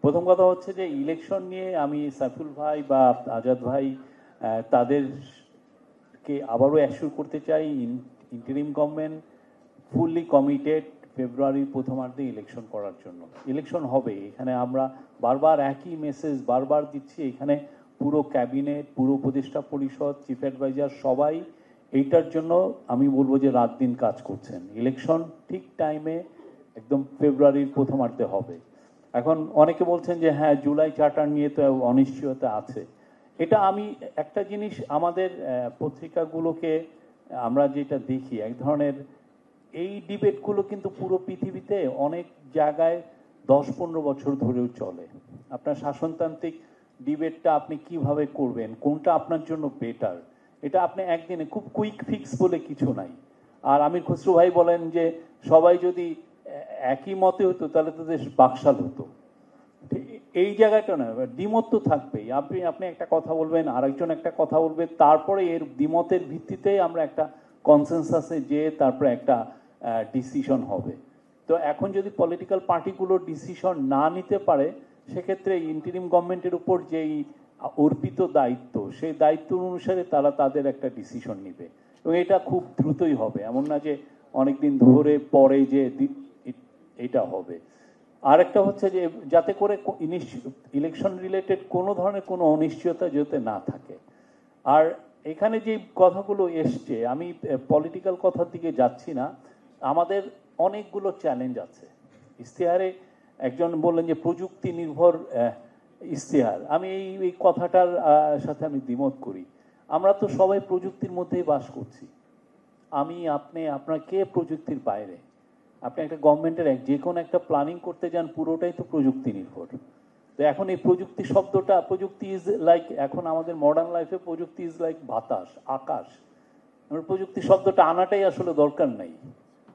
প্রথম কথা হচ্ছে যে ইলেকশন নিয়ে আমি সাইফুল ভাই বা আজাদ ভাই তাদেরকে আবারও অ্যাসিওর করতে চাই, ইন্টারিম গভর্নমেন্ট ফুললি কমিটেড ফেব্রুয়ারির প্রথমার্ধে ইলেকশন করার জন্য। ইলেকশন হবে, এখানে আমরা বারবার একই মেসেজ বারবার দিচ্ছি। এখানে পুরো ক্যাবিনেট, পুরো উপদেষ্টা পরিষদ, চিফ অ্যাডভাইজার সবাই এইটার জন্য আমি বলবো যে রাত দিন কাজ করছেন। ইলেকশন ঠিক টাইমে একদম ফেব্রুয়ারির প্রথমার্ধে হবে। এখন অনেকে বলছেন যে হ্যাঁ জুলাই চার্টার নিয়ে তো অনিশ্চয়তা আছে। এটা আমি একটা জিনিস আমাদের পত্রিকাগুলোকে আমরা যেটা দেখি, এক ধরনের এই ডিবেটগুলো কিন্তু পুরো পৃথিবীতে অনেক জায়গায় 10-15 বছর ধরেও চলে। আপনার শাসনতান্ত্রিক ডিবেটটা আপনি কিভাবে করবেন, কোনটা আপনার জন্য বেটার, এটা আপনি একদিনে খুব কুইক ফিক্স বলে কিছু নাই। আর আমির খসরু ভাই বলেন যে সবাই যদি একই মতে হতো তাহলে তো দেশ বাকশাল হতো। এই জায়গাটা না, দ্বিমত তো থাকবেই। আপনি একটা কথা বলবেন, আরেকজন একটা কথা বলবে, তারপরে এর দ্বিমতের ভিত্তিতে আমরা একটা কনসেনসাসে যে তারপরে একটা ডিসিশন হবে। তো এখন যদি পলিটিক্যাল পার্টিগুলো ডিসিশন না নিতে পারে, সেক্ষেত্রে ইন্টারিম গভর্নমেন্টের উপর যেই অর্পিত দায়িত্ব, সেই দায়িত্ব অনুসারে তারা তাদের একটা ডিসিশন নিবে এবং এটা খুব দ্রুতই হবে। এমন না যে অনেকদিন ধরে পরে যে এটা হবে। আরেকটা হচ্ছে যে যাতে করে ইলেকশন রিলেটেড কোনো ধরনের কোনো অনিশ্চয়তা যাতে না থাকে। আর এখানে যে কথাগুলো এসছে, আমি পলিটিক্যাল কথার দিকে যাচ্ছি না, আমাদের অনেকগুলো চ্যালেঞ্জ আছে ইশতেহারে। একজন বললেন যে প্রযুক্তি নির্ভর ইশতেহার, আমি এই কথাটার সাথে আমি দ্বিমত করি। আমরা তো সবাই প্রযুক্তির মধ্যেই বাস করছি। আমি, আপনি, আপনার কে প্রযুক্তির বাইরে? আপনি একটা গভর্নমেন্টের যে কোনো একটা প্ল্যানিং করতে যান, পুরোটাই তো প্রযুক্তি নির্ভর। তো এখন এই প্রযুক্তি শব্দটা, প্রযুক্তি ইজ লাইক, এখন আমাদের মডার্ন লাইফে প্রযুক্তি ইজ লাইক বাতাস, আকাশ। প্রযুক্তি শব্দটা আনাটাই আসলে দরকার নাই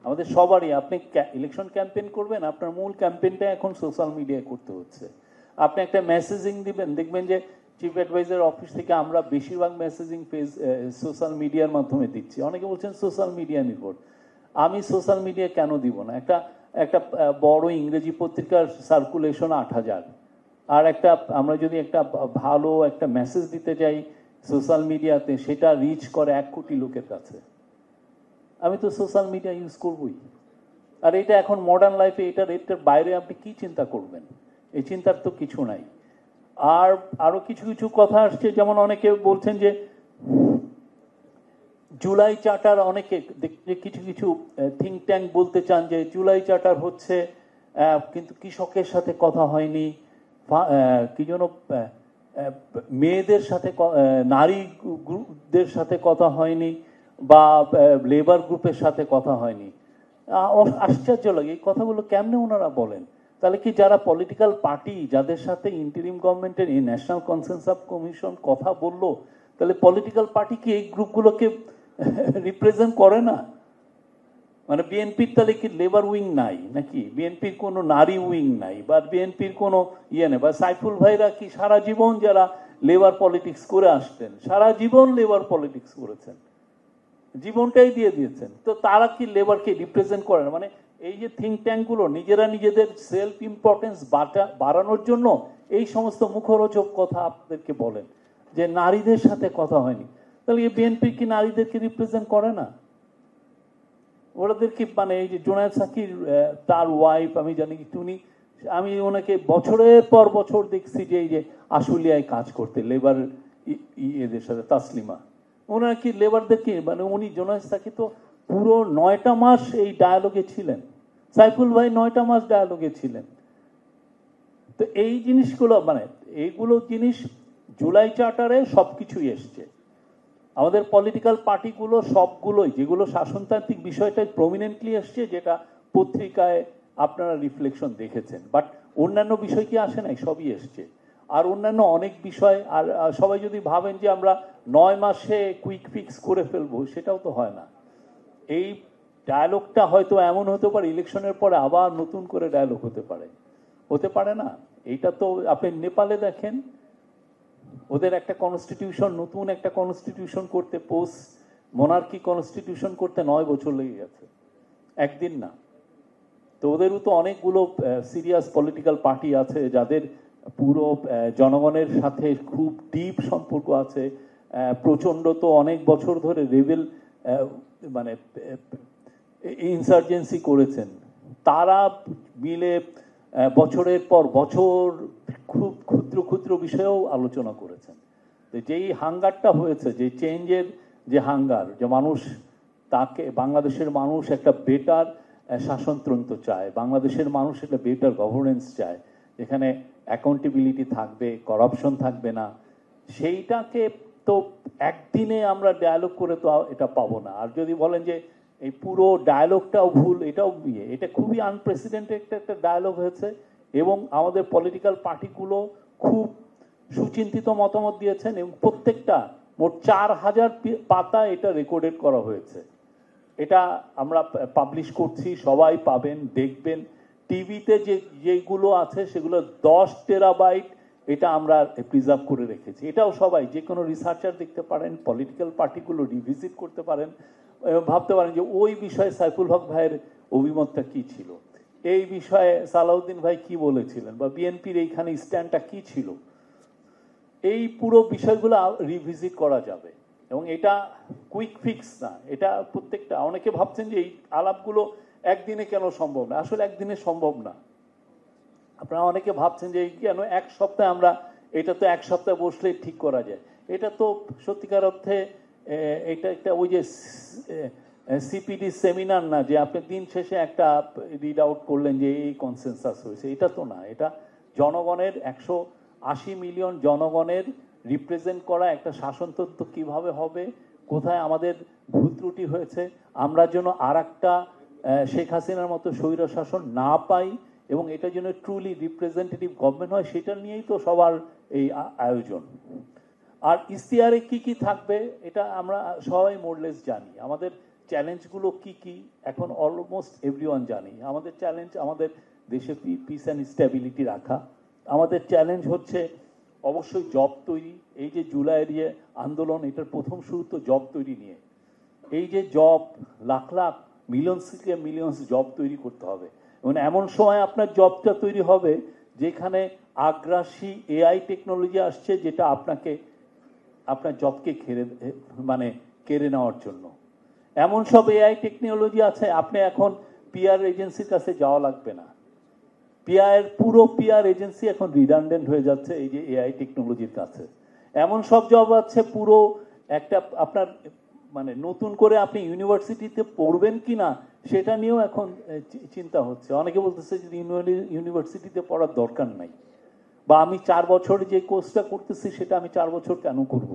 আমাদের সবারই। আপনি ইলেকশন ক্যাম্পেইন করবেন, আপনার মূল ক্যাম্পেইনটা এখন সোশ্যাল মিডিয়ায় করতে হচ্ছে। আপনি একটা মেসেজিং দিবেন, দেখবেন যে চিফ অ্যাডভাইজার অফিস থেকে আমরা বেশিরভাগ মেসেজিং সোশ্যাল মিডিয়ার মাধ্যমে দিচ্ছি। অনেকে বলছেন সোশ্যাল মিডিয়া নির্ভর। আমি সোশ্যাল মিডিয়া কেন দিব না? একটা বড় ইংরেজি পত্রিকার সার্কুলেশন 8,000, আর আমরা যদি একটা ভালো একটা মেসেজ দিতে যাই সোশ্যাল মিডিয়াতে, সেটা রিচ করে 1 কোটি লোকের কাছে। আমি তো সোশ্যাল মিডিয়া ইউজ করবই। আর এটা এখন মডার্ন লাইফে এটার বাইরে আপনি কি চিন্তা করবেন? এই চিন্তার তো কিছু নাই। আর আরো কিছু কিছু কথা আসছে, যেমন অনেকে বলছেন যে জুলাই চার্টার, অনেকে কিছু কিছু থিঙ্ক ট্যাঙ্ক বলতে চান যে জুলাই চার্টার হচ্ছে কিন্তু কৃষকের সাথে কথা হয়নি, কি যেন মেয়েদের সাথে, নারীদের সাথে কথা হয়নি, বা লেবার গ্রুপের সাথে কথা হয়নি। আশ্চর্য লাগে এই কথাগুলো কেমনে ওনারা বলেন। তাহলে কি যারা পলিটিক্যাল পার্টি, যাদের সাথে ইন্টারিম গভর্নমেন্টের এই ন্যাশনাল কনসেনসাস কমিশন কথা বললো, তাহলে পলিটিক্যাল পার্টি কি এই গ্রুপগুলোকে রিপ্রেজেন্ট করে না? মানে বিএনপির তাহলে কি লেবার উইং নাই নাকি? বিএনপির কোনো নারী উইং নাই, বা বিএনপির কোনো ইয়ে নেই? বা সাইফুল ভাইরা কি সারা জীবন যারা লেবার পলিটিক্স করে আসতেন, সারা জীবন লেবার পলিটিক্স করেছেন, জীবনটাই দিয়ে দিয়েছেন, তো তারা কি লেবারকে রিপ্রেজেন্ট করে না? মানে এই যে থিঙ্ক ট্যাঙ্কগুলো নিজেরা নিজেদের সেলফ ইম্পর্টেন্স বাড়ানোর জন্য এই সমস্ত মুখরোচক কথা আপনাদেরকে বলেন যে নারীদের সাথে কথা হয়নি। তাহলে বিএনপি কি নারীদেরকে রিপ্রেজেন্ট করে না? ওনাদের কি, মানে এই যে জোনায়েদ সাকির তার ওয়াইফ, আমি জানি কি উনি, আমি ওনাকে বছরের পর বছর দেখছি যে এই যে আশুলিয়ায় কাজ করতে লেবার এদের সাথে, তাসলিমা, ওনারা কি লেবারদেরকে, মানে উনি জোনায়েদ সাকির তো পুরো 9টা মাস এই ডায়ালগে ছিলেন, সাইফুল ভাই 9টা মাস ডায়ালগে ছিলেন। তো এই জিনিসগুলো, মানে এইগুলো জিনিস জুলাই চার্টারে সবকিছুই এসছে। আমাদের পলিটিক্যাল পার্টিগুলো সবগুলোই, যেগুলো শাসনতান্ত্রিক বিষয়টাই প্রমিনেন্টলি এসছে, যেটা পত্রিকায় আপনারা রিফ্লেকশন দেখেছেন, বাট অন্যান্য বিষয় কি আসে নাই? সবই এসছে। আর অন্যান্য অনেক বিষয়, আর সবাই যদি ভাবেন যে আমরা 9 মাসে কুইক ফিক্স করে ফেলবো, সেটাও তো হয় না। এই ডায়ালগটা হয়তো এমন হতে পারে ইলেকশনের পরে আবার নতুন করে ডায়ালগ হতে পারে না। এইটা তো আপনি নেপালে দেখেন, ওদের একটা কনস্টিটিউশন, নতুন একটা কনস্টিটিউশন করতে, পোস্ট মোনার্কি কনস্টিটিউশন করতে 9 বছর লেগে গেছে, একদিন না। তো ওদেরও তো অনেকগুলো সিরিয়াস পলিটিক্যাল পার্টি আছে যাদের পুরো জনগণের সাথে খুব ডিপ সম্পর্ক আছে। প্রচণ্ড তো অনেক বছর ধরে রেবেল মানে ইনসার্জেন্সি করেছেন, তারা মিলে বছরের পর বছর খুব ক্ষুদ্র ক্ষুদ্র বিষয়েও আলোচনা করেছেন। তো যেই হাঙ্গারটা হয়েছে, যে চেঞ্জের যে হাঙ্গার, যে মানুষ তাকে, বাংলাদেশের মানুষ একটা বেটার শাসনতন্ত্র চায়, বাংলাদেশের মানুষ একটা বেটার গভর্নেন্স চায়, যেখানে অ্যাকাউন্টেবিলিটি থাকবে, করাপশন থাকবে না, সেইটাকে তো একদিনে আমরা ডায়ালগ করে তো এটা পাবো না। আর যদি বলেন যে এই পুরো ডায়ালগটাও ভুল, এটাও বিয়ে, এটা খুবই আনপ্রেসিডেন্টেড একটা ডায়ালগ হয়েছে এবং আমাদের পলিটিক্যাল পার্টিগুলো খুব সুচিন্তিত মতামত দিয়েছেন এবং প্রত্যেকটা মোট 4000 পাতা এটা রেকর্ডেড করা হয়েছে। এটা আমরা পাবলিশ করছি, সবাই পাবেন, দেখবেন। টিভিতে যেগুলো আছে সেগুলো 10 টেরাবাইট এটা আমরা প্রিজার্ভ করে রেখেছি। এটাও সবাই, যে কোনো রিসার্চার দেখতে পারেন, পলিটিক্যাল পার্টিগুলো রিভিজিট করতে পারেন, ভাবতে পারেন যে ওই বিষয়ে সাইফুল হক ভাইয়ের অভিমতটা কি ছিল, এই বিষয়ে সালাউদ্দিন ভাই কি বলেছিলেন, বা বিএনপির এইখানে স্ট্যান্ডটা কি ছিল, এই পুরো বিষয়গুলো রিভিজিট করা যাবে। এবং এটা কুইক ফিক্স না, এটা প্রত্যেকটা, অনেকে ভাবছেন যে এই আলাপগুলো একদিনে কেন সম্ভব না, আসলে একদিনে সম্ভব না। আপনারা অনেকে ভাবছেন যে কেন এক সপ্তাহে আমরা, এটা তো এক সপ্তাহে বসলে ঠিক করা যায়, এটা তো সত্যিকার অর্থে এটা একটা ওই যে সিপিডি সেমিনার না, যে আপনি দিন শেষে একটা রিড আউট করলেন যে এই কনসেনসাস হয়েছে, এটা তো না। এটা জনগণের 180 মিলিয়ন জনগণের রিপ্রেজেন্ট করা একটা শাসনতন্ত্র কিভাবে হবে, কোথায় আমাদের ভুল ত্রুটি হয়েছে, আমরা যেন আর একটা শেখ হাসিনার মতো স্বৈর শাসন না পাই এবং এটা যেন ট্রুলি রিপ্রেজেন্টেটিভ গভর্নমেন্ট হয়, সেটা নিয়েই তো সবার এই আয়োজন। আর ইশতেহারে কি কি থাকবে এটা আমরা সবাই মোরলেস জানি। আমাদের চ্যালেঞ্জগুলো কি কি এখন অলমোস্ট এভরিওয়ান জানি। আমাদের চ্যালেঞ্জ আমাদের দেশে পিস অ্যান্ড স্ট্যাবিলিটি রাখা, আমাদের চ্যালেঞ্জ হচ্ছে অবশ্যই জব তৈরি। এই যে জুলাইয়ের ইয়ে আন্দোলন, এটার প্রথম শুরু তো জব তৈরি নিয়ে। এই যে জব, লাখ লাখ মিলিয়ন্স থেকে মিলিয়ন্স জব তৈরি করতে হবে এবং এমন সময় আপনার জবটা তৈরি হবে যেখানে আগ্রাসী এআই টেকনোলজি আসছে, যেটা আপনাকে আপনার জবকে কেড়ে নেওয়ার জন্য। এমন সব এআই টেকনোলজি আছে, আপনি এখন পিআর এজেন্সির কাছে যাওয়া লাগবে না। পুরো পিআর এজেন্সি এখন রিডান্ডেন্ট হয়ে যাচ্ছে এই যে এআই টেকনোলজির কাছে। এমন সব জব আছে, পুরো একটা আপনার নতুন করে আপনি ইউনিভার্সিটিতে পড়বেন কিনা সেটা নিয়েও এখন চিন্তা হচ্ছে। অনেকে বলতেছে যে ইউনিভার্সিটিতে পড়ার দরকার নাই, বা আমি 4 বছর যে কোর্সটা করতেছি সেটা আমি 4 বছর কেন করব,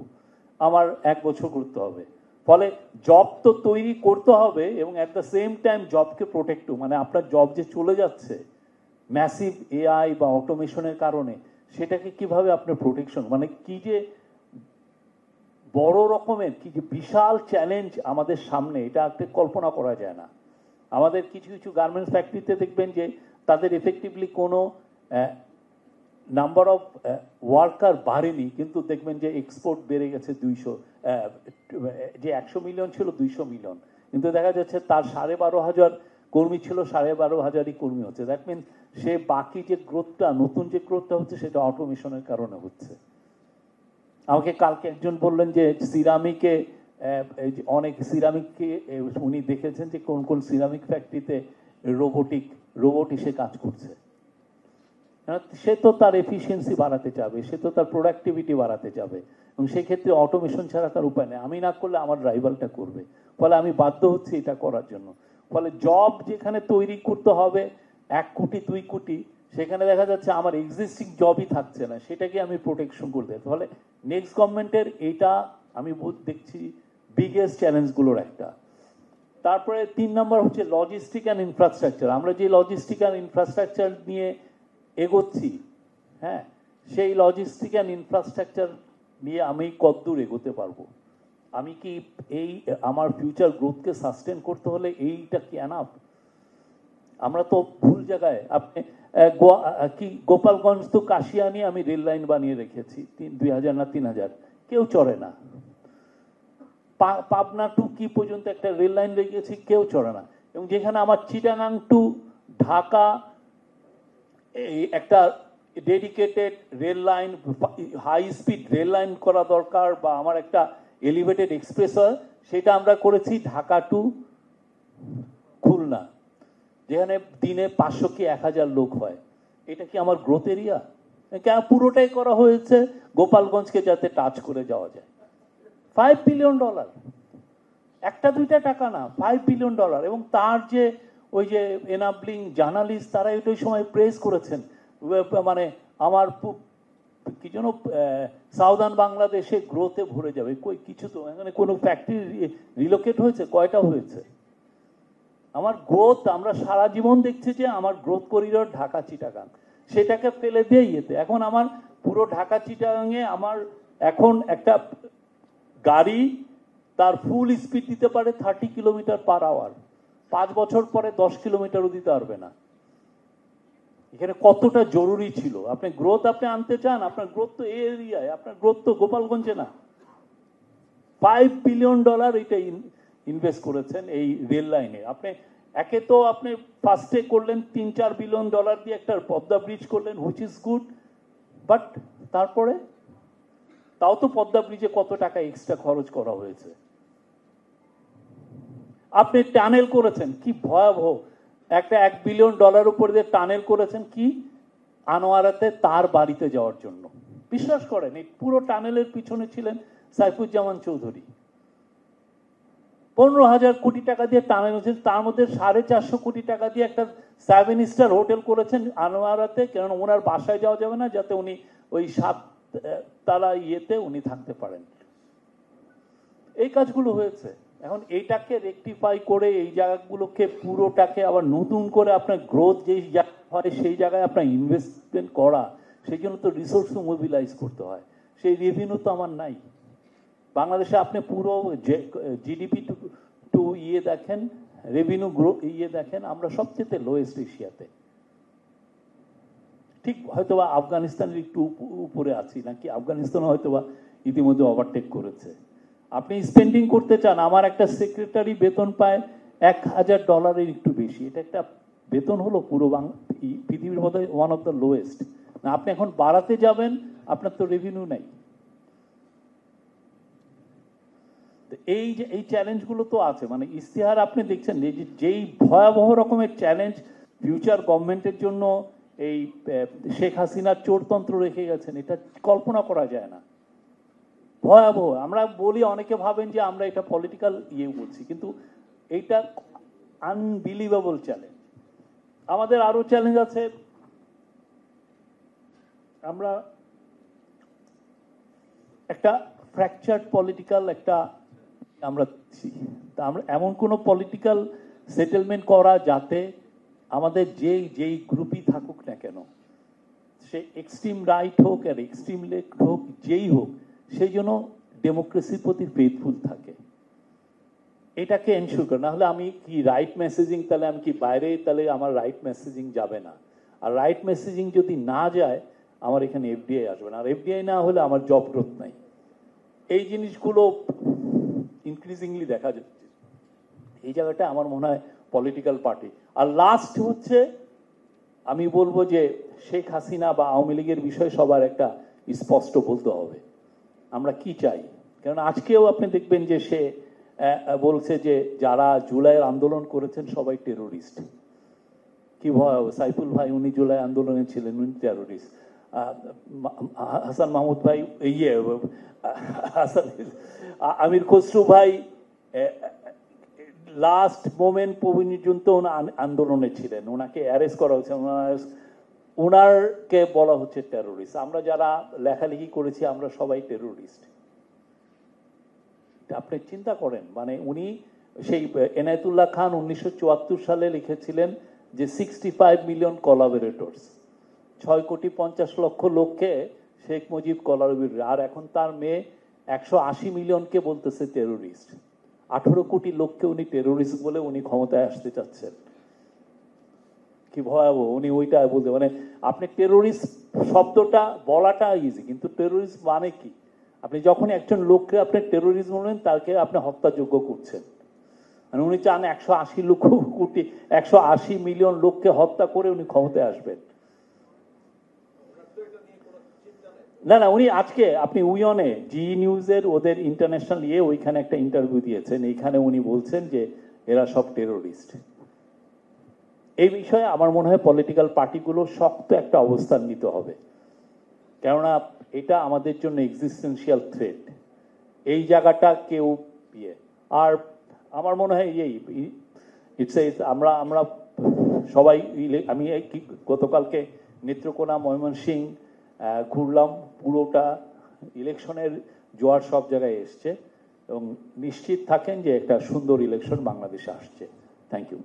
আমার 1 বছর করতে হবে। ফলে জব তো তৈরি করতে হবে এবং অ্যাট দ্য সেম টাইম জবকে প্রোটেক্ট, আপনার জব যে চলে যাচ্ছে ম্যাসিভ এআই বা অটোমেশনের কারণে, সেটাকে কিভাবে আপনার প্রোটেকশন, কি যে বড় রকমের, কি যে বিশাল চ্যালেঞ্জ আমাদের সামনে, এটা কল্পনা করা যায় না। আমাদের কিছু কিছু গার্মেন্টস ফ্যাক্টরিতে দেখবেন যে তাদের এফেক্টিভলি কোনো নাম্বার অফ ওয়ার্কার বাড়েনি, কিন্তু দেখবেন যে এক্সপোর্ট বেড়ে গেছে 200, যে 100 মিলিয়ন ছিল 200 মিলিয়ন, কিন্তু দেখা যাচ্ছে তার 12,500 কর্মী ছিল, 12,500ই কর্মী হচ্ছে। দ্যাট মিনস সে বাকি যে গ্রোথটা, নতুন যে গ্রোথটা হচ্ছে, সেটা অটোমেশনের কারণে হচ্ছে। আমাকে কালকে একজন বললেন যে সিরামিকে, অনেক সিরামিককে উনি দেখেছেন যে কোন কোন সিরামিক ফ্যাক্টরিতে রোবট এসে কাজ করছে। সে তো তার এফিসিয়েন্সি বাড়াতে যাবে, সে তো তার প্রোডাক্টিভিটি বাড়াতে যাবে এবং সেক্ষেত্রে অটোমেশন ছাড়া তার উপায় নেই। আমি না করলে আমার রাইভালটা করবে, ফলে আমি বাধ্য হচ্ছি এটা করার জন্য। ফলে জব যেখানে তৈরি করতে হবে 1 কোটি 2 কোটি, সেখানে দেখা যাচ্ছে আমার এক্সিস্টিং জবই থাকছে না, সেটাকে আমি প্রোটেকশন করতে। ফলে নেক্সট গভর্নমেন্টের এটা আমি দেখছি বিগেস্ট চ্যালেঞ্জগুলোর একটা। তারপরে 3 নম্বর হচ্ছে লজিস্টিক অ্যান্ড ইনফ্রাস্ট্রাকচার। আমরা যে লজিস্টিক অ্যান্ড ইনফ্রাস্ট্রাকচার নিয়ে এগোচ্ছি, হ্যাঁ, সেই লজিস্টিক অ্যান্ড ইনফ্রাস্ট্রাকচার নিয়ে আমি কতদূর এগোতে পারবো, আমি কি এই আমার ফিউচার গ্রোথকে সাস্টেন করতে হলে এইটা কি এনাফ? আমরা তো ভুল জায়গায়, আপনি গোপালগঞ্জ তো কাশিয়ানি আমি রেল লাইন বানিয়ে রেখেছি 2000 না 3000, কেউ চড়ে না। পাবনা টু কি পর্যন্ত একটা রেল লাইন রেখেছি, কেউ চড়ে না। এবং যেখানে আমার চিটাগাং টু ঢাকা এই একটা dedicated rail line, high speed rail line করা দরকার, বা আমার একটা এলিভেটেড এক্সপ্রেসওয়ে, সেটা আমরা করেছি ঢাকা টু খুলনা, যেখানে দিনে 500 কি 1000 লোক হয়। এটা কি আমার গ্রোথ এরিয়া? কেন পুরোটাই করা হয়েছে গোপালগঞ্জকে যাতে টাচ করে যাওয়া যায়। $5 বিলিয়ন, একটা দুইটা টাকা না, $5 বিলিয়ন। এবং তার যে ওই যে এনাবলিং জার্নালিস্ট, তারা ওই সময় প্রেস করেছেন, মানে আমার কি যেন সাউদার্ন বাংলাদেশে গ্রোথে ভরে যাবে। কই কিছু তো এখানে কোনো ফ্যাক্টরি রিলোকেট হয়েছে? কয়টা হয়েছে? আমার গ্রোথ, আমরা সারা জীবন দেখছি যে আমার গ্রোথ করিডোর ঢাকা চিটাগাং, সেটাকে ফেলে দিয়ে ইয়েতে এখন আমার পুরো ঢাকা চিটাগাংয়ে আমার এখন একটা গাড়ি তার ফুল স্পিড দিতে পারে 30 কিলোমিটার/আওয়ার, 5 বছর পরে 10 কিলোমিটারও দিতে পারবে না। এখানে কতটা জরুরি ছিল? আপনি গ্রোথ আপনি আনতে চান, আপনার গ্রোথ তো এই এরিয়ায়, আপনার গ্রোথ তো গোপালগঞ্জে না। $5 বিলিয়ন এটা ইনভেস্ট করেছেন এই রেল লাইনে। আপনি একে তো আপনি ফার্স্টে করলেন $3-4 বিলিয়ন দিয়ে একটা পদ্মা ব্রিজ করলেন, হুইচ ইজ গুড, বাট তারপরে তাও তো পদ্মা ব্রিজে কত টাকা এক্সট্রা খরচ করা হয়েছে। আপনি টানেল করেছেন, কি ভয়াবহ একটা $1 বিলিয়ন উপর দিয়ে টানেল করেছেন, কি আনোয়ারাতে তার বাড়িতে যাওয়ার জন্য। বিশ্বাস করেন, এই পুরো টানেলের পিছনে ছিলেন সাইফুজ্জামান চৌধুরী। 15,000 কোটি টাকা দিয়ে টানেল হয়েছে, তার মধ্যে 450 কোটি টাকা দিয়ে একটা 7 স্টার হোটেল করেছেন আনোয়ারাতে, কারণ ওনার বাসায় যাওয়া যাবে না, যাতে উনি ওই 7 তালা ইয়েতে উনি থাকতে পারেন। এই কাজগুলো হয়েছে। এখন এইটাকে রেকটিফাই করে এই জায়গাগুলোকে পুরোটাকে আবার নতুন করে আপনার গ্রোথ যেই হয় সেই জায়গায় আপনার ইনভেস্টমেন্ট করা, সেই জন্য তো রিসোর্স মোবিলাইজ করতে হয়। সেই রেভিনিউ তো আমার নাই। বাংলাদেশে আপনি পুরো জিডিপি টু ইয়ে দেখেন, রেভিনিউ গ্রোথ ইয়ে দেখেন, আমরা সবচেয়ে লোয়েস্ট এশিয়াতে। ঠিক হয়তোবা আফগানিস্তানের একটু উপরে আছি, নাকি আফগানিস্তান হয়তোবা ইতিমধ্যে ওভারটেক করেছে। আপনি স্পেন্ডিং করতে চান, আমার একটা সেক্রেটারি বেতন পায় $1,000 একটু বেশি, এটা একটা বেতন হলো পুরো পৃথিবীর মধ্যে ওয়ান অফ দ্য লোয়েস্ট। না আপনি এখন বাড়াতে যাবেন, আপনার তো রেভিনিউ নাই। এই যে এই চ্যালেঞ্জগুলো তো আছে, মানে ইশতেহার আপনি দেখছেন যে যেই ভয়াবহ রকমের চ্যালেঞ্জ ফিউচার গভর্নমেন্টের জন্য এই শেখ হাসিনার চোরতন্ত্র রেখে গেছেন, এটা কল্পনা করা যায় না। ভয়াবহ। আমরা বলি, অনেকে ভাবেন যে আমরা এটা পলিটিক্যাল ইয়ে বলছি, কিন্তু এইটা আনবিলিভেবল চ্যালেঞ্জ। আমাদের আরো চ্যালেঞ্জ আছে। আমরা একটা ফ্র্যাকচার্ড পলিটিক্যাল একটা আমরা এমন কোন পলিটিক্যাল সেটেলমেন্ট করা যাতে আমাদের যেই গ্রুপই থাকুক না কেন, সে এক্সট্রিম রাইট হোক আর এক্সট্রিম লেফট হোক, যেই হোক, সেই জন্য ডেমোক্রেসির প্রতি ফেথফুল থাকে। এটাকে এনশিওর করে, না হলে আমি কি রাইট মেসেজিং, তাহলে আমি কি বাইরে, তাহলে আমার রাইট মেসেজিং যাবে না। আর রাইট মেসেজিং যদি না যায়, আমার এখানে এফডিআই আসবে না, আর এফডিআই না হলে আমার জব গ্রোথ নাই। এই জিনিসগুলো ইনক্রিজিংলি দেখা যাচ্ছে। এই জায়গাটা আমার মনে হয় পলিটিক্যাল পার্টি। আর লাস্ট হচ্ছে আমি বলবো যে শেখ হাসিনা বা আওয়ামী লীগের বিষয়ে সবার একটা স্পষ্ট বলতে হবে আমরা কি চাই। কারণ আজকেও আপনি দেখবেন যে সে বলছে যে যারা জুলাইয়ের আন্দোলন করেছেন সবাই টেরোরিস্ট। কি ভয়, সাইফুল ভাই উনি জুলাই আন্দোলনে ছিলেন, উনি টেরোরিস্ট। হাসান মাহমুদ ভাই, আমির খসরু ভাই লাস্ট মোমেন্ট পর্যন্ত আন্দোলনে ছিলেন, ওনাকে অ্যারেস্ট করা হয়েছে, ওনারকে বলা হচ্ছে টেরোরিস্ট। আমরা যারা লেখালেখি করেছি আমরা সবাই টেরোরিস্ট। আপনি চিন্তা করেন, মানে উনি সেই এনায়েতুল্লাহ খান 1974 সালে লিখেছিলেন যে 65 মিলিয়ন কোলাবোরেটরস, 6,50,00,000 লোককে শেখ মুজিব কোলাবোরেটর, আর এখন তার মেয়ে 180 মিলিয়নকে বলতেছে টেরোরিস্ট। 18 কোটি লোককে উনি টেরোরিস্ট বলে উনি ক্ষমতায় আসতে চাচ্ছেন। কি ভয়াবহ। উনি ওইটা বলতে, মানে আপনি টেরোরিস্ট শব্দটা বলাটা ইজি, কিন্তু টেরোরিস্ট মানে কি? আপনি যখন একজন লোককে আপনি টেরোরিস্ট বলেন, তাকে আপনি হত্যাযোগ্য করছেন। আর উনি চান 180 মিলিয়ন লোককে হত্যা করে উনি ক্ষমতায় আসবেন। না না, উনি আজকে আপনি উইয়নে জি নিউজের ওদের ইন্টারন্যাশনাল ওইখানে একটা ইন্টারভিউ দিয়েছেন, এইখানে উনি বলছেন যে এরা সব টেরোরিস্ট। এই বিষয়ে আমার মনে হয় পলিটিক্যাল পার্টিগুলো শক্ত একটা অবস্থান নিতে হবে, কেননা এটা আমাদের জন্য এক্সিস্টেন্সিয়াল থ্রেট। এই জায়গাটা কেউ আর আমার মনে হয় আমরা সবাই আমি গতকালকে নেত্রকোনা, ময়মনসিংহ ঘুরলাম, পুরোটা ইলেকশনের জোয়ার সব জায়গায় এসছে এবং নিশ্চিত থাকেন যে একটা সুন্দর ইলেকশন বাংলাদেশে আসছে। Thank you.